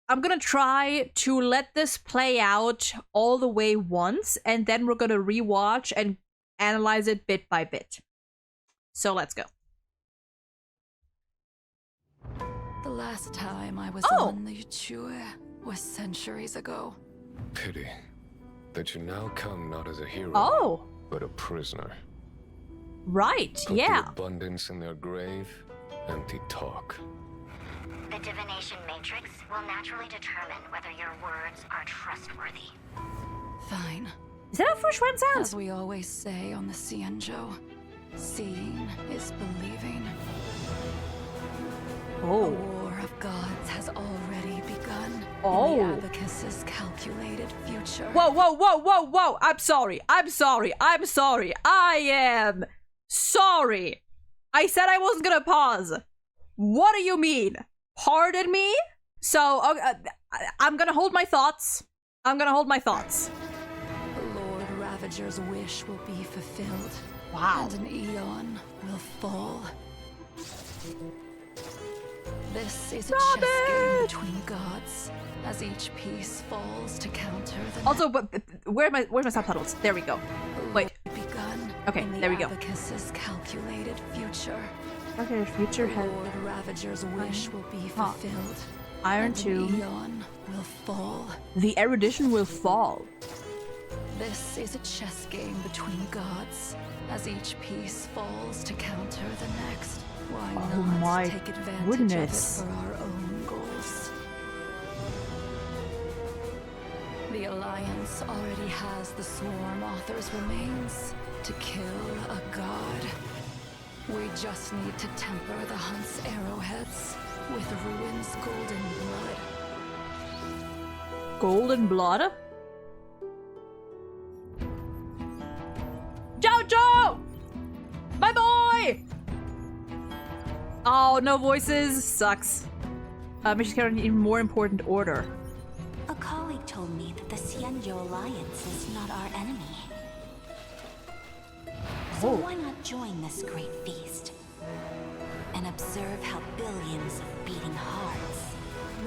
I'm gonna try to let this play out all the way once, and then we're gonna rewatch and analyze it bit by bit. So let's go. The last time I was on the Chue was centuries ago. Pity that you now come not as a hero, but a prisoner. Right, Put yeah. the abundance in their grave, empty talk. The divination matrix will naturally determine whether your words are trustworthy. Fine. Is that how Fushwan sounds? As we always say on the Xianzhou, seeing is believing. The war of gods has already begun. In the Abacus's calculated future. Whoa, whoa, whoa, whoa, whoa! I'm sorry. I'm sorry. I'm sorry. I am sorry. I said I wasn't gonna pause. What do you mean? Pardon me? So, I'm gonna hold my thoughts. I'm gonna hold my thoughts. The Lord Ravager's wish will be fulfilled. Wow. And an eon will fall. This is a chess game between gods, as each piece falls to counter the Also, but where's my subtitles? There we go. Wait. Okay, there we go. Abacus's calculated future. Okay, future has Lord Ravager's wish will be fulfilled. Iron and Tomb. an eon will fall. The erudition will fall. This is a chess game between gods, as each piece falls to counter the next. Why not take advantage of it for our own goals? The Alliance already has the Swarm Author's remains to kill a god. We just need to temper the Hunt's arrowheads with Ruin's golden blood. Golden blood? Jojo! My boy! Oh, no voices. Sucks. But she's got an even more important order. A colleague told me that the Xianzhou Alliance is not our enemy. So why not join this great feast? And observe how billions of beating hearts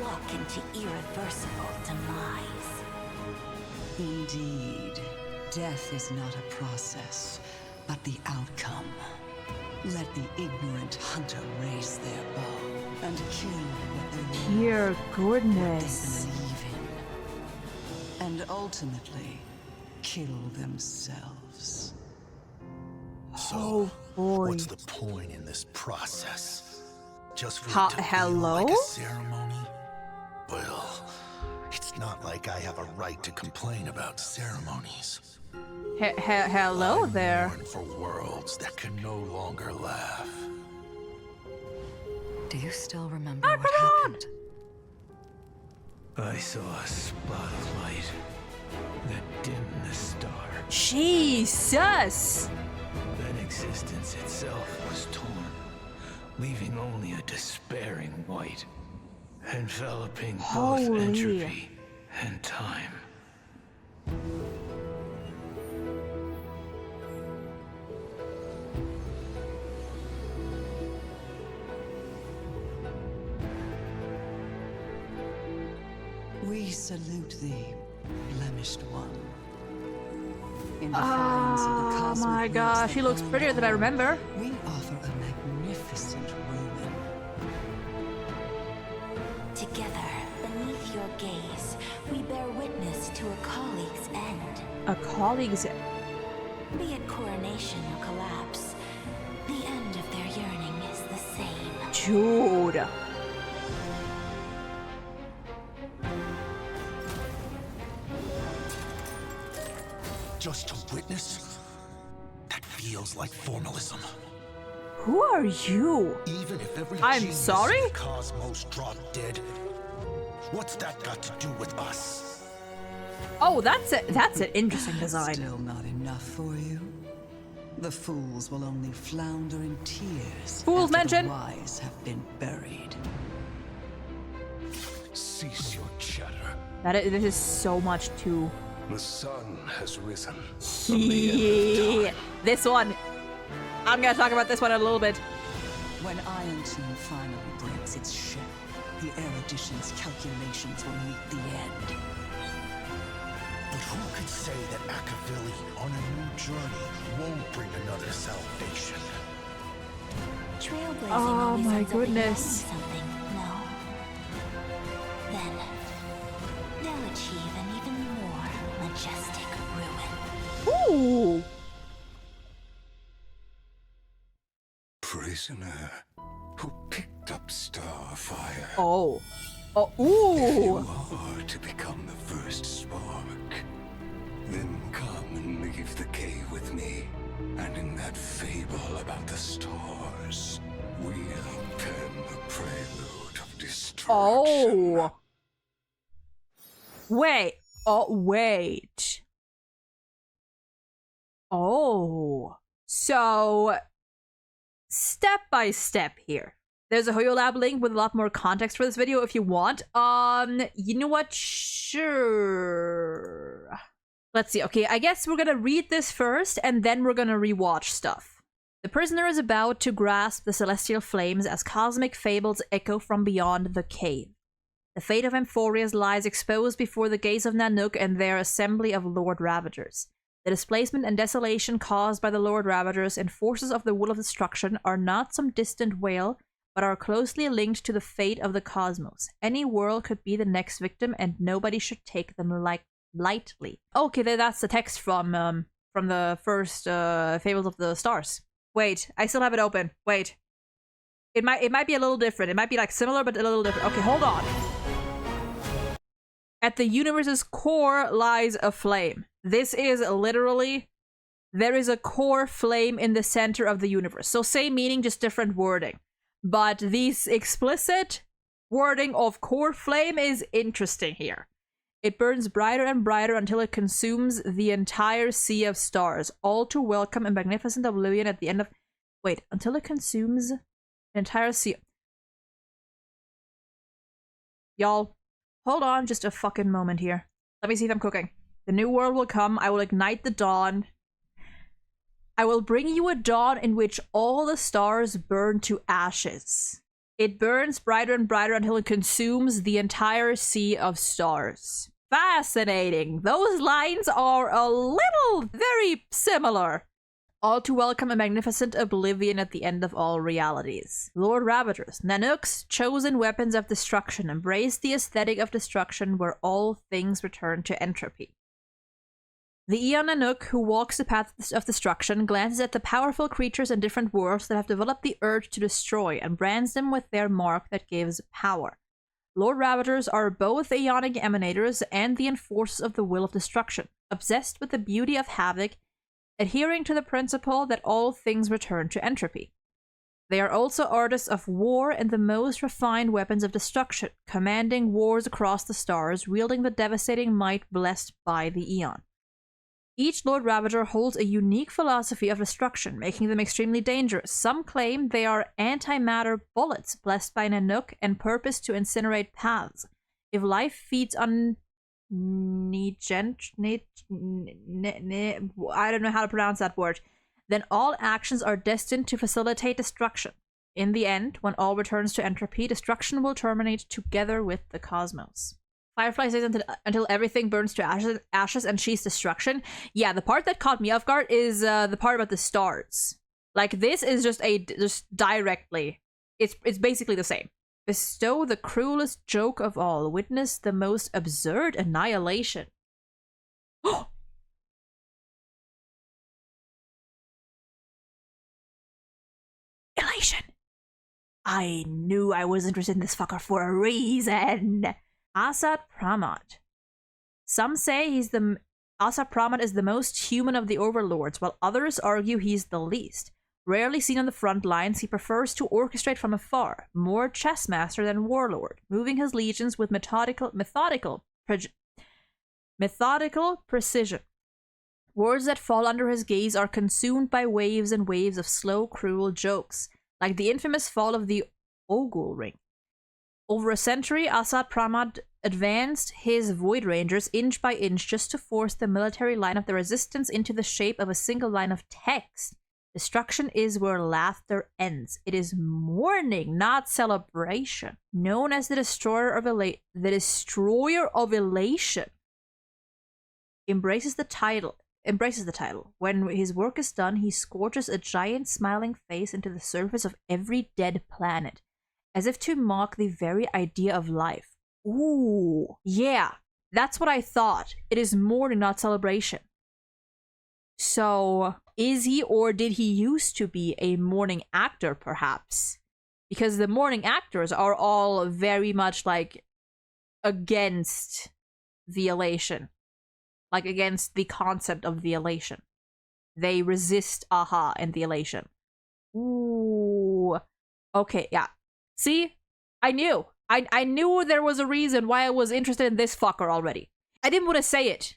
walk into irreversible demise. Indeed. Death is not a process, but the outcome. Let the ignorant hunter raise their bow and kill what they Dear goodness. what they believe in. And ultimately, kill themselves. So, what's the point in this process? Just for it to feel like a ceremony? Well, it's not like I have a right to complain about ceremonies. Hello there. Born for worlds that can no longer laugh. Do you still remember what happened? I saw a spot of light that dimmed the star. Jesus! Then existence itself was torn, leaving only a despairing white, enveloping both entropy and time. We salute thee, blemished one. In defiance of the cosmic my gosh, she looks prettier than I remember. We offer a magnificent ruin. Together, beneath your gaze, we bear witness to a colleague's end. A colleague's end? Be it coronation or collapse, the end of their yearning is the same. Dude. Just to witness? That feels like formalism. Who are you? Even if every I'm genius sorry? in the cosmos dropped dead, what's that got to do with us? Oh, that's an interesting design. Still not enough for you? The fools will only flounder in tears. Fools after mention. the wise have been buried. Cease your chatter. This is so much too. The sun has risen. This one. I'm gonna talk about this one in a little bit. When Iron Tomb finally breaks its shell, the erudition's calculations will meet the end. But who could say that Akavili on a new journey won't bring another salvation? Trailblazing Oh always my ends up goodness. becoming something, no? Then they'll achieve an even more majestic ruin. Ooh. Prisoner who picked up Starfire. Oh. Oh. Ooh. You are to become the first spark. Then come and leave the cave with me. And in that fable about the stars, we'll pen the prelude of destruction. Oh. Wait. Oh, wait. Oh. So, step by step here. There's a HoYoLab link with a lot more context for this video if you want. You know what? Sure. Let's see. Okay, I guess we're gonna read this first, and then we're gonna rewatch stuff. The prisoner is about to grasp the celestial flames as cosmic fables echo from beyond the cave. The fate of Amphorius lies exposed before the gaze of Nanook and their assembly of Lord Ravagers. The displacement and desolation caused by the Lord Ravagers and forces of the Will of Destruction are not some distant wail, but are closely linked to the fate of the cosmos. Any world could be the next victim, and nobody should take them lightly. Okay, that's the text from the first Fables of the Stars. Wait, I still have it open. Wait. It might be a little different. It might be like similar, but a little different. Okay, hold on. At the universe's core lies a flame. This is literally, there is a core flame in the center of the universe. So same meaning, just different wording. But this explicit wording of core flame is interesting here. It burns brighter and brighter until it consumes the entire sea of stars, all to welcome a magnificent oblivion at the end of... Wait, until it consumes an entire sea... Y'all, hold on just a fucking moment here. Let me see if I'm cooking. The new world will come. I will ignite the dawn. I will bring you a dawn in which all the stars burn to ashes. It burns brighter and brighter until it consumes the entire sea of stars. Fascinating. Those lines are a little very similar. All to welcome a magnificent oblivion at the end of all realities. Lord Ravagers, Nanook's chosen weapons of destruction, embrace the aesthetic of destruction where all things return to entropy. The Eon Nanook, who walks the path of destruction, glances at the powerful creatures in different worlds that have developed the urge to destroy and brands them with their mark that gives power. Lord Ravagers are both Aeonic emanators and the enforcers of the will of destruction, obsessed with the beauty of havoc, adhering to the principle that all things return to entropy. They are also artists of war and the most refined weapons of destruction, commanding wars across the stars, wielding the devastating might blessed by the Eon. Each Lord Ravager holds a unique philosophy of destruction, making them extremely dangerous. Some claim they are antimatter bullets blessed by Nanook and purpose to incinerate paths. If life feeds on I don't know how to pronounce that word, then all actions are destined to facilitate destruction. In the end, when all returns to entropy, destruction will terminate together with the cosmos. Firefly says until everything burns to ashes and she's destruction. Yeah, the part that caught me off guard is the part about the stars. Like, this is just directly. It's basically the same. Bestow the cruelest joke of all. Witness the most absurd annihilation. Elation. I knew I was interested in this fucker for a reason. Asat Pramad. Some say Asat Pramad is the most human of the overlords, while others argue he's the least. Rarely seen on the front lines, he prefers to orchestrate from afar, more chess master than warlord, moving his legions with methodical precision. Words that fall under his gaze are consumed by waves and waves of slow, cruel jokes, like the infamous fall of the Ogul Ring. Over a century, Asat Pramad advanced his Void Rangers inch by inch just to force the military line of the resistance into the shape of a single line of text, Destruction is where laughter ends. It is mourning, not celebration. Known as the destroyer of elation, embraces the title. When his work is done, he scorches a giant smiling face into the surface of every dead planet, as if to mock the very idea of life. Ooh, yeah, that's what I thought. It is mourning, not celebration. So, is he or did he used to be a mourning actor, perhaps? Because the mourning actors are all very much like against the elation. Like against the concept of the elation. They resist aha and the elation. Ooh. Okay, yeah. See? I knew. I knew there was a reason why I was interested in this fucker already. I didn't want to say it.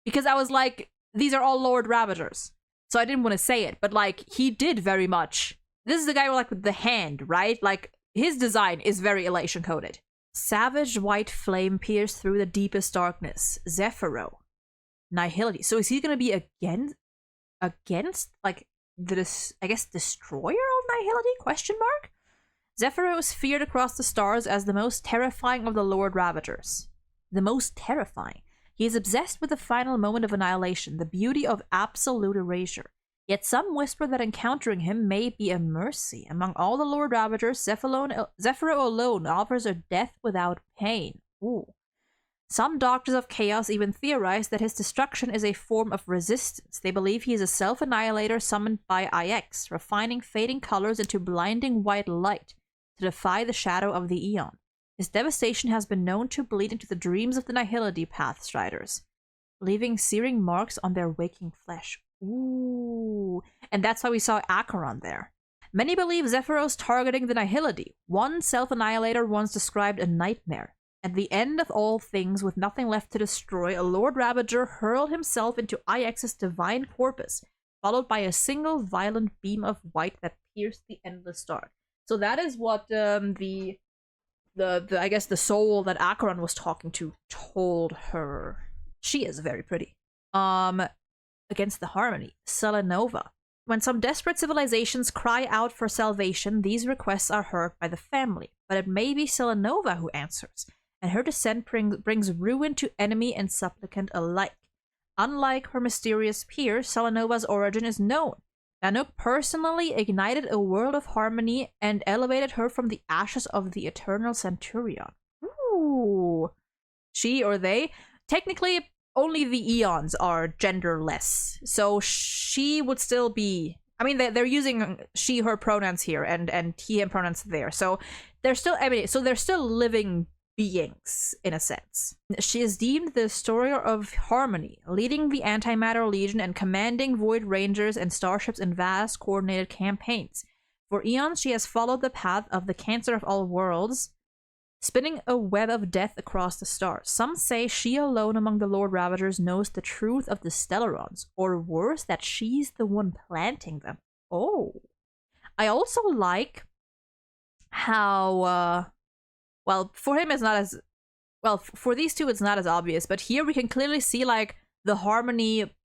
Because I was like, these are all Lord Ravagers. So I didn't want to say it. But like, he did very much. This is the guy like with the hand, right? Like, his design is very elation coded. Savage white flame pierced through the deepest darkness. Zephyro. Nihility. So is he going to be against like the I guess destroyer of Nihility? Question mark. Zephyro is feared across the stars as the most terrifying of the Lord Ravagers. The most terrifying. He is obsessed with the final moment of annihilation, the beauty of absolute erasure. Yet some whisper that encountering him may be a mercy. Among all the Lord Ravagers, Zephyro alone offers a death without pain. Ooh. Some doctors of chaos even theorize that his destruction is a form of resistance. They believe he is a self-annihilator summoned by IX, refining fading colors into blinding white light to defy the shadow of the Eon. His devastation has been known to bleed into the dreams of the Nihility Pathstriders, leaving searing marks on their waking flesh. Ooh. And that's why we saw Acheron there. Many believe Zephyros targeting the Nihility. One self-annihilator once described a nightmare. At the end of all things, with nothing left to destroy, a Lord Ravager hurled himself into IX's divine corpus, followed by a single violent beam of white that pierced the endless dark. So that is what the I guess the soul that Acheron was talking to told her. She is very pretty. Against the harmony, Selenova. When some desperate civilizations cry out for salvation, these requests are heard by the family, but it may be Selenova who answers, and her descent brings ruin to enemy and supplicant alike. Unlike her mysterious peer, Selenova's origin is known. Nanook personally ignited a world of harmony and elevated her from the ashes of the Eternal Centurion. Ooh. She or they? Technically, only the Eons are genderless, so she would still be... I mean, they're using she, her pronouns here, and he, him pronouns there, so they're still... I mean, so they're still living beings, in a sense. She is deemed the destroyer of harmony, leading the Antimatter Legion and commanding Void Rangers and starships in vast, coordinated campaigns. For eons, she has followed the path of the Cancer of all worlds, spinning a web of death across the stars. Some say she alone among the Lord Ravagers knows the truth of the Stellarons, or worse, that she's the one planting them. Oh. I also like how, well, for him it's not as, well, for these two it's not as obvious, but here we can clearly see, like, the harmony,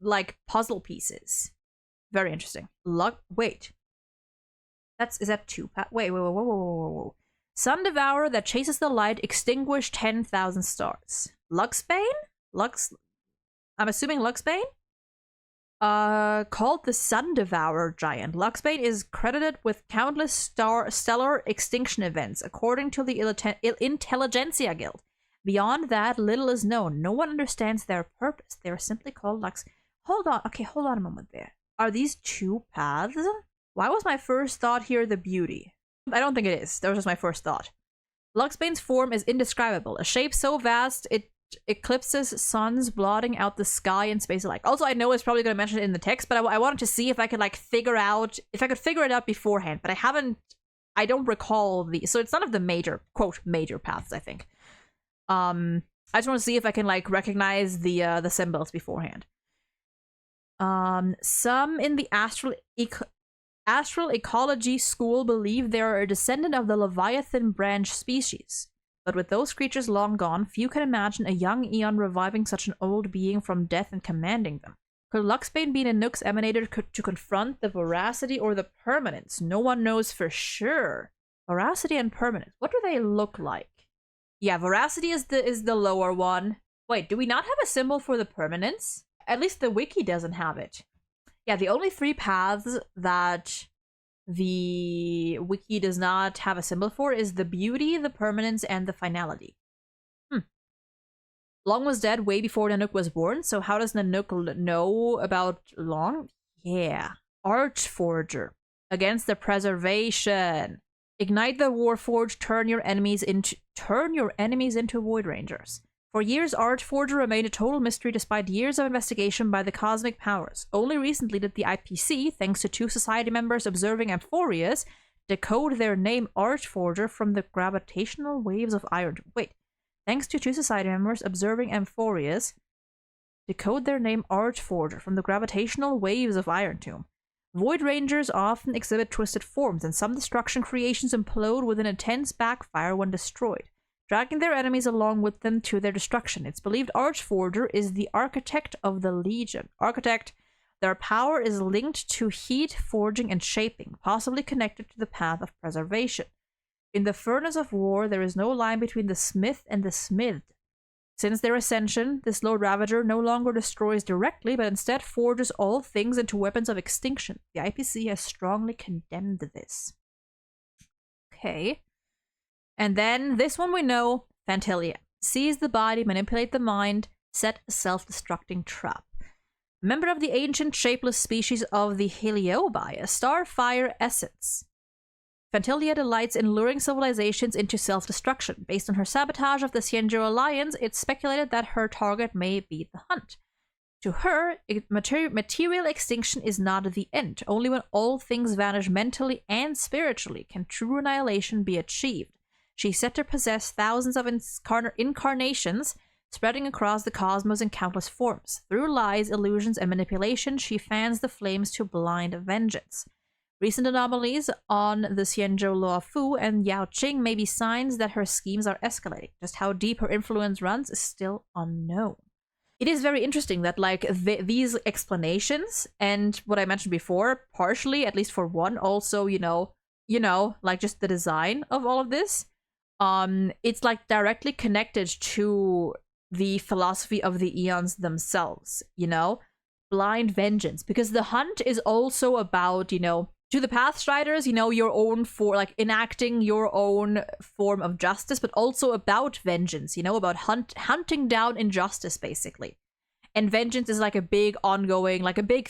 like, puzzle pieces. Very interesting. Wait. Is that two? Wait, whoa. Sun Devourer that chases the light, extinguish 10,000 stars. Luxbane? I'm assuming Luxbane? Called the Sun Devourer giant. Luxbane is credited with countless stellar extinction events, according to the Intelligentsia Guild. Beyond that, little is known. No one understands their purpose. They are simply called Lux. Hold on a moment there. Are these two paths? Why was my first thought here the beauty? I don't think it is. That was just my first thought. Luxbane's form is indescribable. A shape so vast it eclipses suns, blotting out the sky and space alike. Also, I know it's probably going to mention it in the text, but I wanted to see if I could figure it out beforehand. But I don't recall the. So it's none of the major paths, I think. I just want to see if I can recognize the symbols beforehand. Some in the Astral Ecology School believe they are a descendant of the Leviathan branch species. But with those creatures long gone, few can imagine a young Eon reviving such an old being from death and commanding them. Could Luxbane be Nanook's emanator to confront the veracity or the permanence? No one knows for sure. Veracity and permanence. What do they look like? Yeah, veracity is the lower one. Wait, do we not have a symbol for the permanence? At least the wiki doesn't have it. Yeah, the only 3 paths that the wiki does not have a symbol for is the beauty, the permanence, and the finality. Long was dead way before Nanook was born, so how does Nanook know about Long? Yeah. Archforger. Against the preservation. Ignite the Warforge, turn your enemies into Void Rangers. For years, Archforger remained a total mystery despite years of investigation by the cosmic powers. Only recently did the IPC, thanks to 2 society members observing Amphorias, decode their name Archforger from the gravitational waves of Iron. Wait. Thanks to 2 society members observing Amphorias, decode their name Archforger from the gravitational waves of Iron Tomb. Void Rangers often exhibit twisted forms, and some destruction creations implode with an intense backfire when destroyed, dragging their enemies along with them to their destruction. It's believed Archforger is the architect of the Legion. Architect, their power is linked to heat, forging, and shaping, possibly connected to the path of preservation. In the furnace of war, there is no line between the smith and the smithed. Since their ascension, this Lord Ravager no longer destroys directly, but instead forges all things into weapons of extinction. The IPC has strongly condemned this. Okay. And then, this one we know, Phantilia. Seize the body, manipulate the mind, set a self-destructing trap. Member of the ancient shapeless species of the Heliobi, a starfire essence. Phantilia delights in luring civilizations into self-destruction. Based on her sabotage of the Xianzhou Alliance, it's speculated that her target may be the Hunt. To her, material extinction is not the end. Only when all things vanish mentally and spiritually can true annihilation be achieved. She's said to possess thousands of incarnations, spreading across the cosmos in countless forms. Through lies, illusions, and manipulation, she fans the flames to blind vengeance. Recent anomalies on the Xianzhou Luofu and Yao Qing may be signs that her schemes are escalating. Just how deep her influence runs is still unknown. It is very interesting that, like, these explanations, and what I mentioned before, partially, at least for one, also, you know, like, just the design of all of this, it's, like, directly connected to the philosophy of the Eons themselves, you know? Blind vengeance. Because the Hunt is also about, you know, to the Pathstriders, you know, your own enacting your own form of justice, but also about vengeance, you know, about hunting down injustice, basically. And vengeance is like a big ongoing, like a big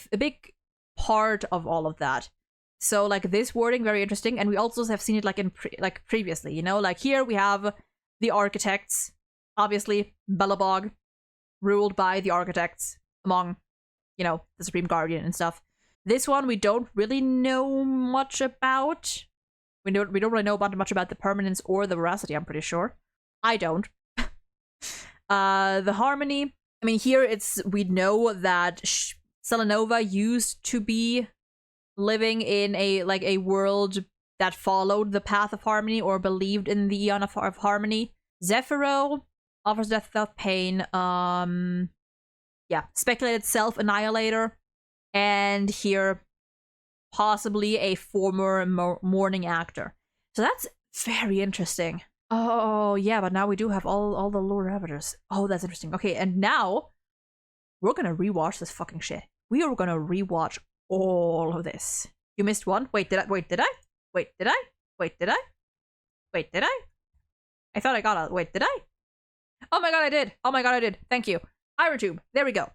part of all of that. So, like, this wording, very interesting, and we also have seen it, like, previously, you know, like, here we have the Architects, obviously, Belobog, ruled by the Architects, among, you know, the Supreme Guardian and stuff. This one we don't really know much about. We don't really know much about the permanence or the veracity, I'm pretty sure. I don't. The harmony. I mean, here we know that Selenova used to be living in a world that followed the path of harmony or believed in the Eon of harmony. Zephyro offers death without pain. Yeah, speculated self-annihilator. And here, possibly a former mourning actor. So that's very interesting. Oh, yeah, but now we do have all the Lord Ravagers. Oh, that's interesting. Okay, and now, we're gonna rewatch this fucking shit. We are gonna rewatch all of this. You missed one? Wait, did I? Wait, did I? Wait, did I? Wait, did I? Wait, did I? I thought I got a... Wait, did I? Oh my god, I did! Oh my god, I did! Thank you. Iron Tube. There we go.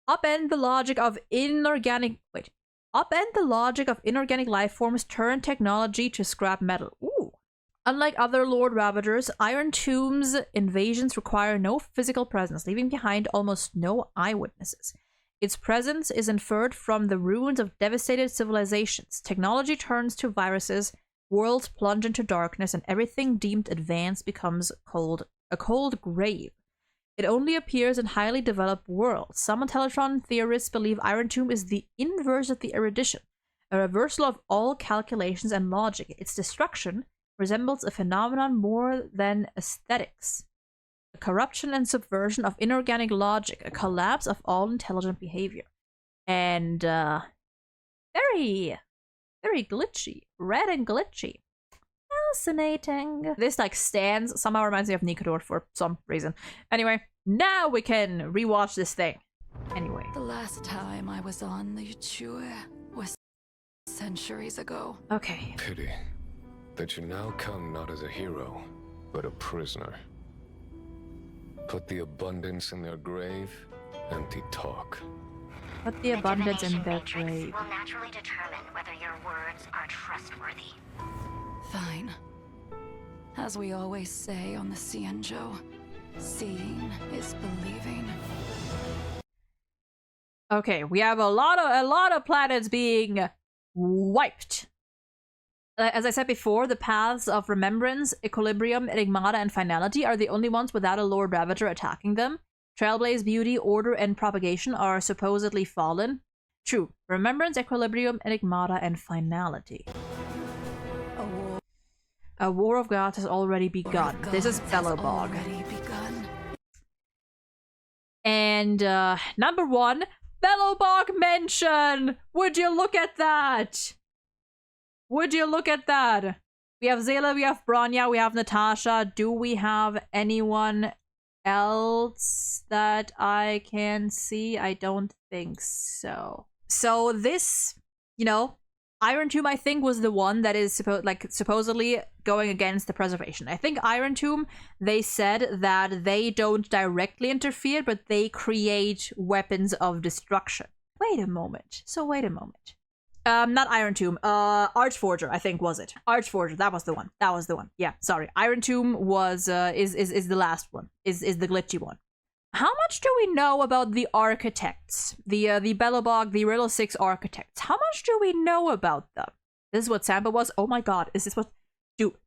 Upend the logic of inorganic life forms, turn technology to scrap metal. Ooh. Unlike other Lord Ravagers, Iron Tomb's invasions require no physical presence, leaving behind almost no eyewitnesses. Its presence is inferred from the ruins of devastated civilizations. Technology turns to viruses, worlds plunge into darkness, and everything deemed advanced becomes a cold grave. It only appears in highly developed worlds. Some Intellatron theorists believe Iron Tomb is the inverse of the erudition, a reversal of all calculations and logic. Its destruction resembles a phenomenon more than aesthetics. corruption and subversion of inorganic logic, a collapse of all intelligent behavior. And, very glitchy. Red and glitchy. Fascinating. This, like, somehow reminds me of Nikodor for some reason. Anyway, now we can rewatch this thing. Anyway. The last time I was on the Chue was centuries ago. Okay. Pity that you now come not as a hero, but a prisoner. Put the abundance in their grave, empty talk. Put the abundance in their grave. Will naturally determine whether your words are trustworthy. Fine. As we always say on the Cienjo, seeing is believing. Okay, we have a lot of planets being wiped. As I said before, the paths of Remembrance, Equilibrium, Enigmata, and Finality are the only ones without a Lord Ravager attacking them. Trailblaze, Beauty, Order, and Propagation are supposedly fallen. True. Remembrance, Equilibrium, Enigmata, and Finality. A War of Gods has already begun. This is Bellowbog. And, number 1, Bellowbog mention! Would you look at that? Would you look at that? We have Zayla, we have Bronya, we have Natasha. Do we have anyone else that I can see? I don't think so. So this, you know, Iron Tomb, I think, was the one that is supposedly going against the preservation. I think Iron Tomb, they said that they don't directly interfere, but they create weapons of destruction. Wait a moment. Not Iron Tomb. Archforger, I think, was it? Archforger, that was the one. Yeah, sorry. Iron Tomb was is the last one. Is the glitchy one. How much do we know about the architects? The Bellowbog, the Riddle 6 architects. How much do we know about them? This is what Samba was? Oh my god, is this what... Dude.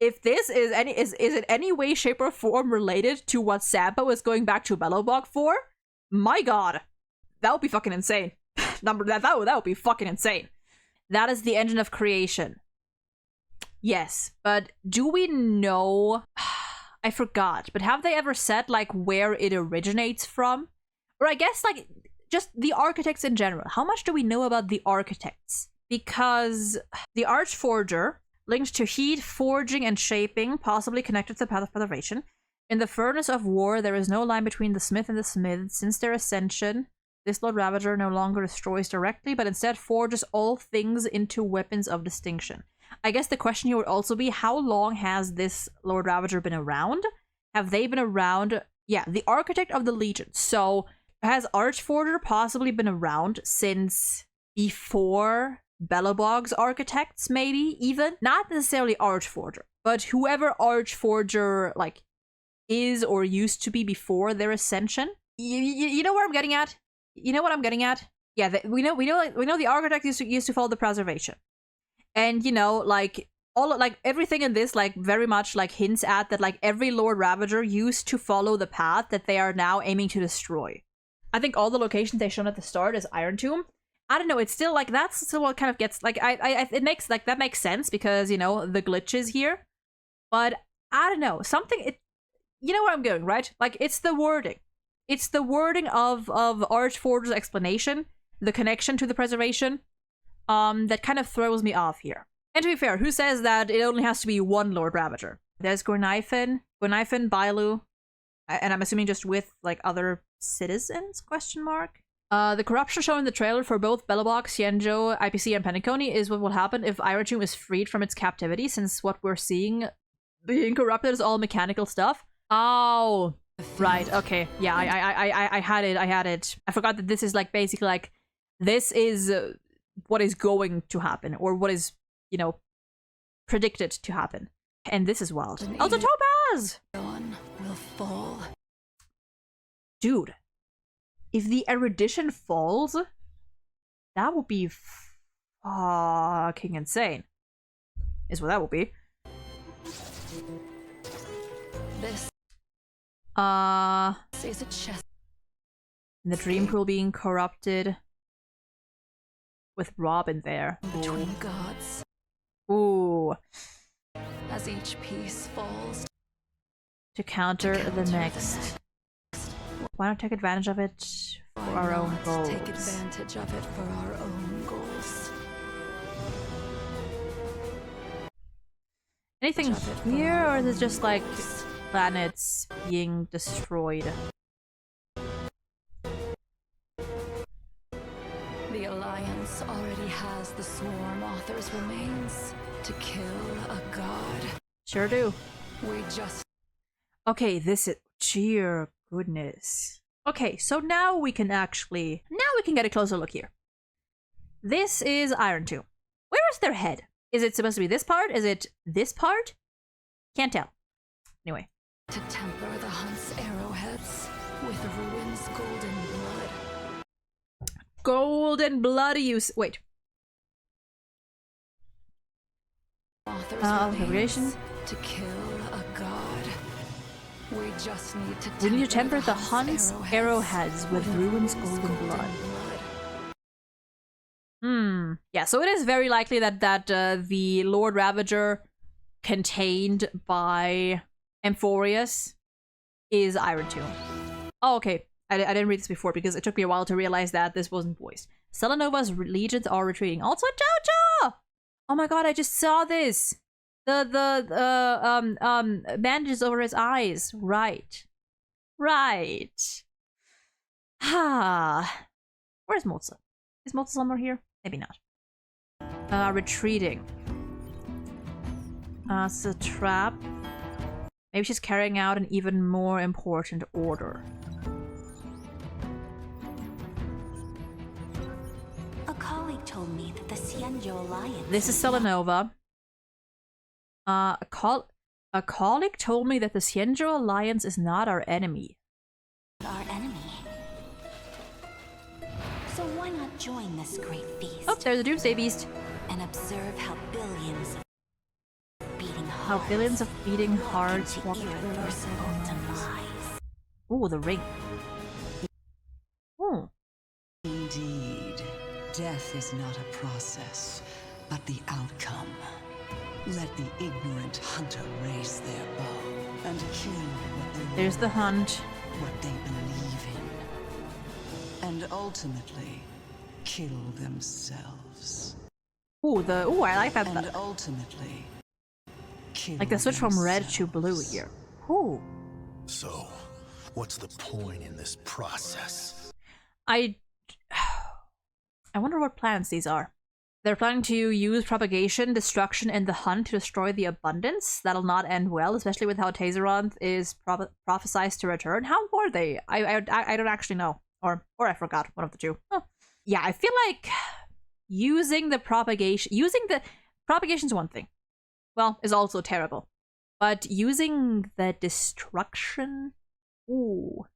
If this is in any way, shape, or form related to what Samba was going back to Bellowbog for, my god. That would be fucking insane. That would be fucking insane. That is the engine of creation. Yes, but do we know... I forgot, but have they ever said, like, where it originates from? Or I guess, like, just the architects in general. How much do we know about the architects? Because the Archforger, linked to heat, forging, and shaping, possibly connected to the path of preservation. In the furnace of war, there is no line between the smith and the smith. Since their ascension, this Lord Ravager no longer destroys directly, but instead forges all things into weapons of distinction. I guess the question here would also be, how long has this Lord Ravager been around? Have they been around? Yeah, the Architect of the Legion. So, has Archforger possibly been around since before Bellowbog's architects, maybe, even? Not necessarily Archforger, but whoever Archforger, like, is or used to be before their ascension. You know where I'm getting at? You know what I'm getting at? Yeah, we know the Architect used to follow the preservation. And, you know, like, everything in this, like, very much, like, hints at that, like, every Lord Ravager used to follow the path that they are now aiming to destroy. I think all the locations they shown at the start is Iron Tomb. I don't know, it's still, like, that's still what kind of gets, like, it makes, like, that makes sense because, you know, the glitches here. But, I don't know, you know where I'm going, right? Like, it's the wording. It's the wording of Archforger's explanation, the connection to the preservation. That kind of throws me off here. And to be fair, who says that it only has to be one Lord Ravager? There's Gornaifen, Bailu, and I'm assuming just with, like, other citizens, question mark? The corruption shown in the trailer for both Bellowbog, Xianzhou, IPC, and Penacony is what will happen if Iron Tomb is freed from its captivity, since what we're seeing being corrupted is all mechanical stuff. Oh, right, okay. Yeah, I had it. I forgot that this is, like, basically, like, this is... what is going to happen, or what is, you know, predicted to happen. And this is wild. Elder Topaz! Dawn will fall. Dude, if the erudition falls, that would be fucking insane. Is what that would be. This is a chest. The dream pool being corrupted. With Robin there. Between gods. Ooh. As each piece falls, to counter the next. Why not take advantage of it for our own goals? Take advantage of it for our own goals. Anything here, or is it just like planets being destroyed? The Alliance already has the Swarm Author's remains to kill a god. Sure do. We just... Okay, this is... Dear goodness. Okay, so now we can actually... Now we can get a closer look here. This is Iron Tomb. Where is their head? Is it supposed to be this part? Is it this part? Can't tell. Anyway. To temper the Hunt's arrowheads with Ruin's golden blood. Golden blood use. Wait. Author's creation. To kill a god. We just need to We need to temper the Hunt's arrowheads with Ruin's golden blood. Yeah, so it is very likely that the Lord Ravager contained by Amphorius is Iron Tomb. Oh, okay. I didn't read this before because it took me a while to realize that this wasn't voiced. Celenova's legions are retreating. Also Jojo! Oh my god, I just saw this! The bandages over his eyes. Right. Right. Ah. Where's Mozart? Is Mozart somewhere here? Maybe not. Retreating. It's a trap. Maybe she's carrying out an even more important order. A colleague told me that the Xianzhou Alliance... This is Celenova. A colleague told me that the Xianzhou Alliance is not our enemy. Our enemy. So why not join this great feast? Oh, there's a Doomsday Beast. And observe how billions of beating hearts walk into irreversible demise. Ooh, the ring. Ooh. Indeed, death is not a process, but the outcome. Let the ignorant hunter raise their bow and kill what they There's the hunt. What they believe in. And ultimately, kill themselves. Ooh, I like that. And ultimately, kill like the switch from red to blue here. Ooh. So, what's the point in this process? I wonder what plans these are. They're planning to use propagation, destruction, and the hunt to destroy the abundance. That'll not end well, especially with how Tazeroth is prophesized to return. How were they? I don't actually know. Or I forgot. One of the two. Huh. Yeah, I feel like using the propagation's one thing. Well, is also terrible. But using the destruction? Ooh.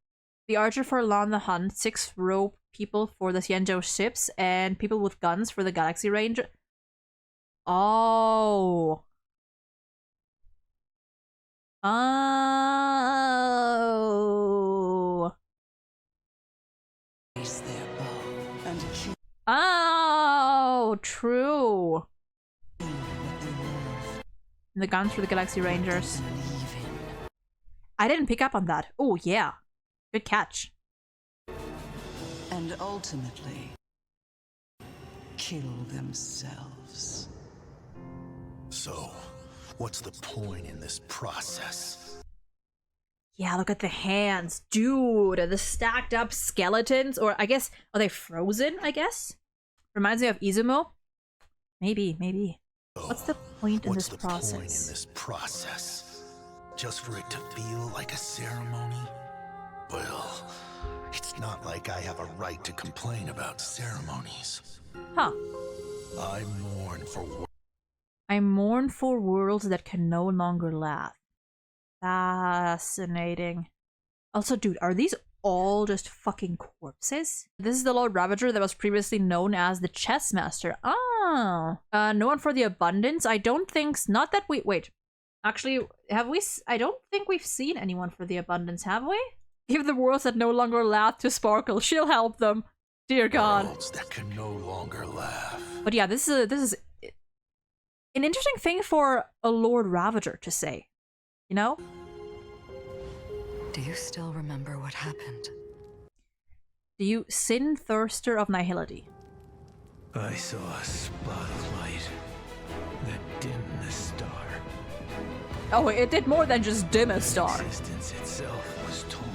The Archer for Lon the Hunt, 6 rope people for the Xianzhou ships, and people with guns for the Galaxy Ranger. Oh. Oh. Oh, true. And the guns for the Galaxy Rangers. I didn't pick up on that. Oh, yeah. Good catch. And ultimately, kill themselves. So, what's the point in this process? Yeah, look at the hands. Dude, the stacked up skeletons. Or I guess, are they frozen, I guess? Reminds me of Izumo. Maybe. So, what's the point in this process? What's the point in this process? Just for it to feel like a ceremony? Well, it's not like I have a right to complain about ceremonies. Huh. I mourn for worlds that can no longer laugh. Fascinating. Also, dude, are these all just fucking corpses? This is the Lord Ravager that was previously known as the Chess Master. Oh. No one for the Abundance? I don't think... Not that we... Wait. Actually, have we... I don't think we've seen anyone for the Abundance, have we? Give the worlds that no longer laugh to Sparkle. She'll help them. Dear God. Worlds that can no longer laugh. But yeah, this is an interesting thing for a Lord Ravager to say. You know? Do you still remember what happened? Do you sin thirster of nihility? I saw a spot of light that dimmed the star. Oh, it did more than just dim a star. Existence itself was torn,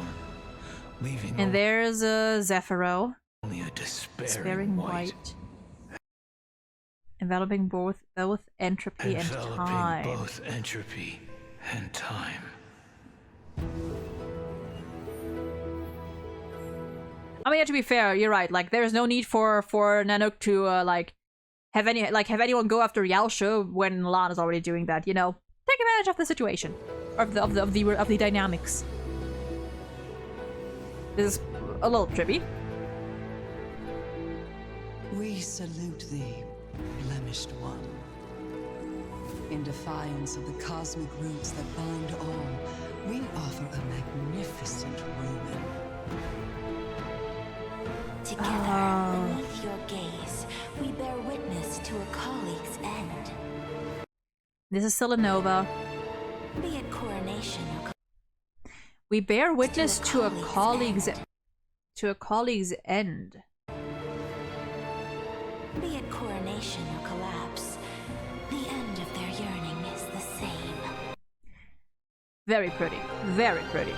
leaving And there's a Zephyro. only a Despairing white. Enveloping both entropy and time. both entropy and time. I mean, to be fair, you're right. Like, there's no need for Nanook to have anyone go after Yaoshe when Lan is already doing that. You know, take advantage of the situation, of the dynamics. This is a little trippy. We salute thee, blemished one. In defiance of the cosmic roots that bind all, we offer a magnificent ruin. Together, beneath your gaze, we bear witness to a colleague's end. This is Selenova. Be it coronation or We bear witness to a colleague's colleague's end. Be it coronation or collapse, the end of their yearning is the same. Very pretty. Very pretty.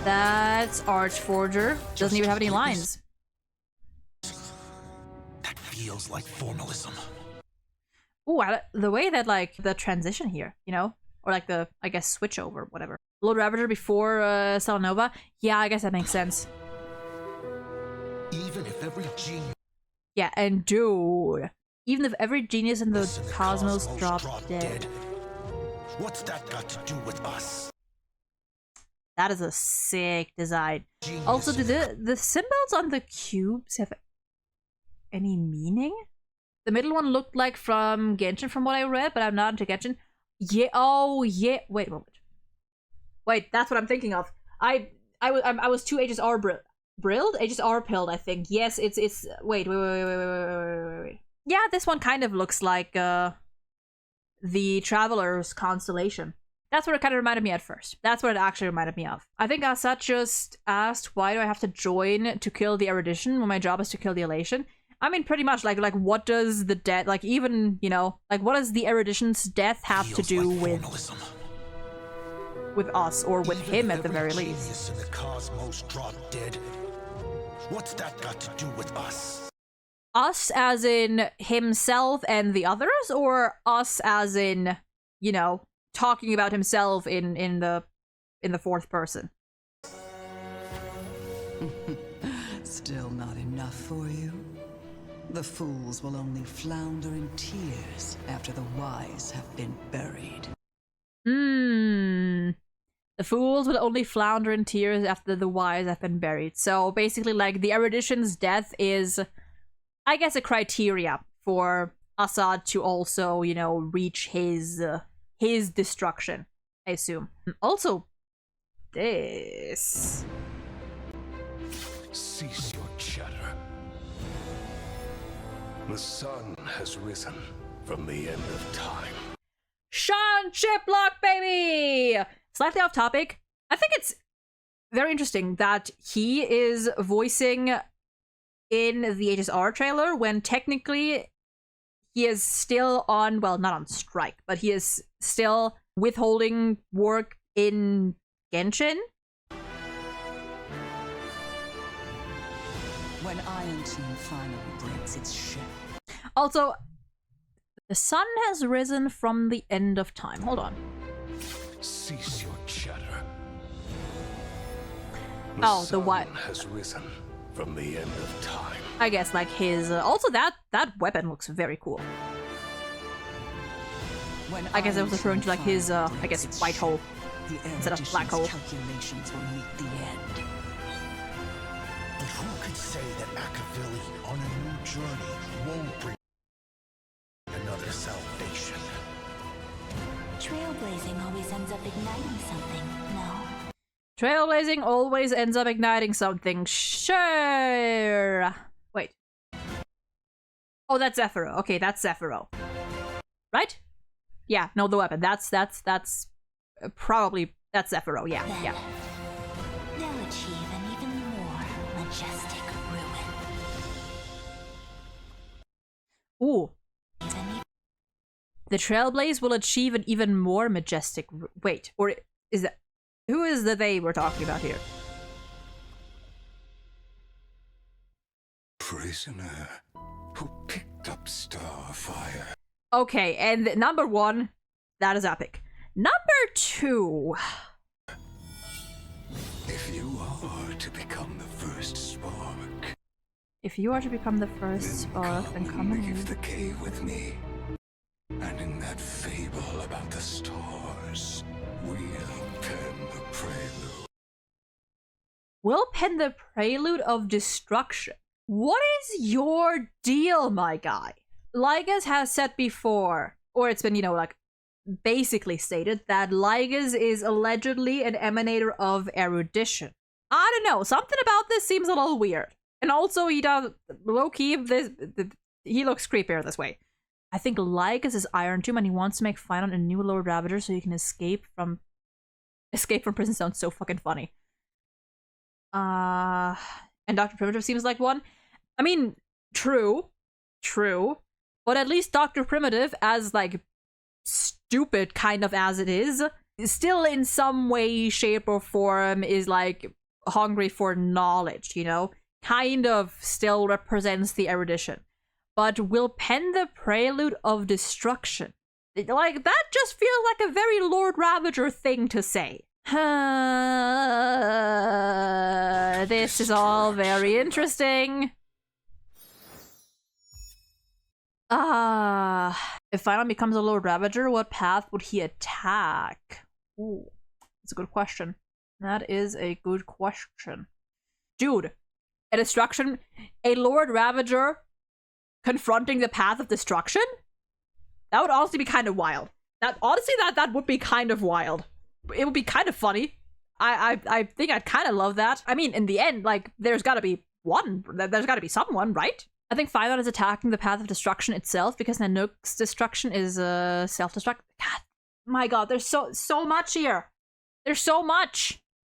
That's Archforger. Doesn't even have any lines. That feels like formalism. Ooh, the way that, like, the transition here, you know? Or, like, the, I guess, switch over, whatever. Lord Ravager before Selenova? Yeah, I guess that makes sense. Even if every genius... Yeah, and dude, even if every genius in the cosmos dropped dead. What's that got to do with us? That is a sick design. Genius. Also, do the symbols on the cubes have any meaning? The middle one looked like from Genshin from what I read, but I'm not into Genshin. Yeah, oh yeah, wait a moment. Wait, that's what I'm thinking of. I was 2 HSR brilled? HSR pilled, I think. Yes, it's wait. Yeah, this one kind of looks like the Traveler's constellation. That's what it kind of reminded me at first. That's what it actually reminded me of. I think Asat just asked, why do I have to join to kill the erudition when my job is to kill the elation? I mean, pretty much, like what does the death, like, even, you know, like, what does the erudition's death have to do with us, or with him at the very least? In the cosmos dropped dead. What's that got to do with us? Us as in himself and the others, or us as in, you know, talking about himself in the fourth person? Still not enough for you? The fools will only flounder in tears after the wise have been buried. The fools will only flounder in tears after the wise have been buried. So basically, like, the erudition's death is, I guess, a criteria for Assad to also, you know, reach his destruction, I assume. Also, this. Cease your chatter. The sun has risen from the end of time. Sean Chiplock, baby! Slightly off topic. I think it's very interesting that he is voicing in the HSR trailer when technically he is still on, well, not on strike, but he is still withholding work in Genshin. When Iron Team finally breaks its ship. Also, the sun has risen from the end of time. Hold on. Cease your chatter. The what? Has risen from the end of time. I guess, like, his also that weapon looks very cool. I guess I was referring to, like, his I guess white hole instead of black hole. Calculations will meet the end. But who could say that Akavili on a new journey won't bring another salvation? Trailblazing always ends up igniting something, no? Trailblazing always ends up igniting something. Sure. Wait. Oh, that's Zephyro. Okay, that's Zephyro. Right? Yeah, no, the weapon. That's probably, that's Zephyro, yeah, Then yeah. they'll achieve an even more majestic ruin. Ooh. The Trailblaze will achieve an even more majestic... Wait, or is that... Who is the they we're talking about here? Prisoner who picked up Starfire. Okay, and number 1, that is epic. Number 2... If you are to become the first spark, If you are to become the first spark, then come and leave leave. the cave with me. And in that fable about the stars, we'll pen the prelude. We'll pen the prelude of destruction. What is your deal, my guy? Lygas has said before, or it's been, you know, like, basically stated that Lygas is allegedly an emanator of erudition. I don't know, something about this seems a little weird. And also, he does, low-key, he looks creepier this way. I think Lygas is Iron Tomb, and he wants to make Phynon a new Lord Ravager so he can escape from prison. Sounds so fucking funny. And Dr. Primitive seems like one. I mean, true. But at least Dr. Primitive, as, like, stupid kind of as it is, still in some way, shape, or form is, like, hungry for knowledge, you know? Kind of still represents the erudition. But will pen the prelude of destruction. Like, that just feels like a very Lord Ravager thing to say. This is all very interesting. If Phynon becomes a Lord Ravager, what path would he attack? Ooh, that's a good question. That is a good question. Dude, a destruction, a Lord Ravager confronting the path of destruction? That would honestly be kind of wild. That would be kind of wild. It would be kind of funny. I think I'd kind of love that. I mean, in the end, like, there's gotta be someone, right? I think Phynon is attacking the path of destruction itself because Nanook's destruction is self-destruct. God, my god, there's so much here. There's so much.